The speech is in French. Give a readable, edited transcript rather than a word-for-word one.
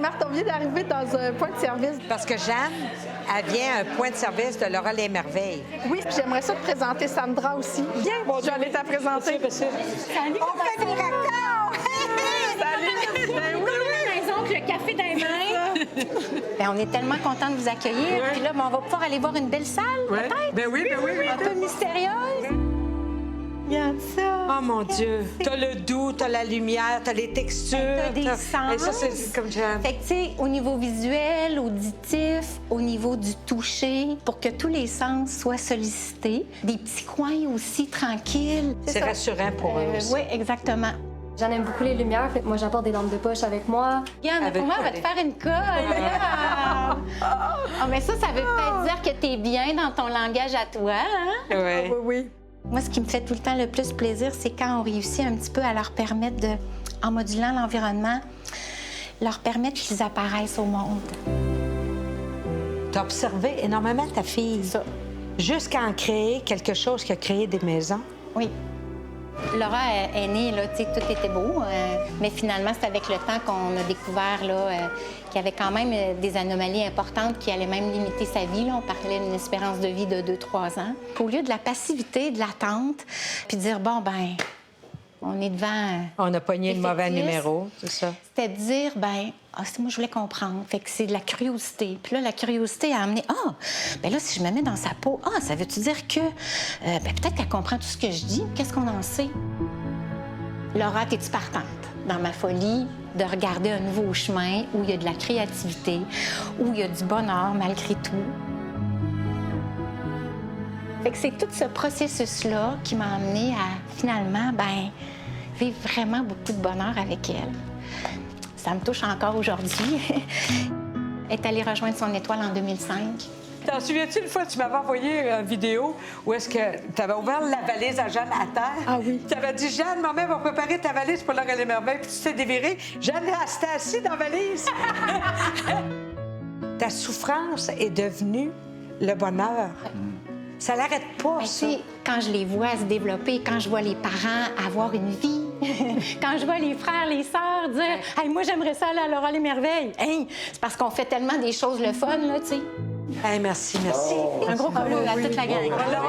Marthe, on vient d'arriver dans un point de service. Parce que Jeanne, elle vient à un point de service de Laura les Merveilles. Oui, puis j'aimerais ça te présenter Sandra aussi. Viens, je vais aller te présenter. Salut, On fait des raccords! Salut! Ben oui, maison, le café dans les mains. Bien, on est tellement contents de vous accueillir. Ouais. Puis là, ben, on va pouvoir aller voir une belle salle, Ouais. peut-être? Ben oui. Un peu mystérieuse. regarde ça. Oh mon Dieu! T'as le doux, t'as la lumière, t'as les textures. T'as des sens. Et ça, c'est comme Jeanne. Fait que, tu sais, au niveau visuel, auditif, au niveau du toucher, pour que tous les sens soient sollicités. Des petits coins aussi tranquilles. C'est ça. rassurant pour eux aussi. Oui, exactement. J'en aime beaucoup les lumières, fait que moi j'apporte des lampes de poche avec moi. Yann, Avec pour moi, quoi, on va te des- faire une colle. Ah, mais ça veut peut-être dire que t'es bien dans ton langage à toi, hein? Ouais. Oui, oui. Moi, ce qui me fait tout le temps le plus plaisir, c'est quand on réussit un petit peu à leur permettre de, en modulant l'environnement, leur permettre qu'ils apparaissent au monde. T'as observé énormément ta fille. Ça. Jusqu'à en créer quelque chose qui a créé des maisons. Oui. Laura est née, là, tu sais, tout était beau, mais finalement, c'est avec le temps qu'on a découvert là, qu'il y avait quand même des anomalies importantes qui allaient même limiter sa vie. Là. On parlait d'une espérance de vie de 2-3 ans. Au lieu de la passivité, de l'attente, puis de dire, bon, ben, on est devant... On a pogné le mauvais Effectif. numéro, c'est ça. C'était de dire, ben, moi, je voulais comprendre. Fait que c'est de la curiosité. Puis là, la curiosité a amené, ben là, si je me mets dans sa peau, ça veut-tu dire que, ben, peut-être qu'elle comprend tout ce que je dis. Qu'est-ce qu'on en sait? Laura, t'es-tu partante dans ma folie de regarder un nouveau chemin où il y a de la créativité, où il y a du bonheur malgré tout? Fait que c'est tout ce processus-là qui m'a amené à, finalement, ben, vivre vraiment beaucoup de bonheur avec elle. Ça me touche encore aujourd'hui. Elle est allée rejoindre son étoile en 2005. T'en souviens-tu une fois, tu m'avais envoyé une vidéo où est-ce que tu avais ouvert la valise à Jeanne à terre? Ah oui. Tu avais dit, Jeanne, maman va préparer ta valise pour Laura les Merveilles, puis tu t'es dévirée. Jeanne, elle s'était assise dans la valise. Ta souffrance est devenue le bonheur. Ça l'arrête pas, Ben, ça. tu sais, quand je les vois se développer, quand je vois les parents avoir une vie, quand je vois les frères, les sœurs dire « Hey, moi, j'aimerais ça aller à Laura les Merveilles. Hey, c'est parce qu'on fait tellement des choses le fun, là, tu sais. Hey, merci. Un gros bleu à toute la gang. Voilà.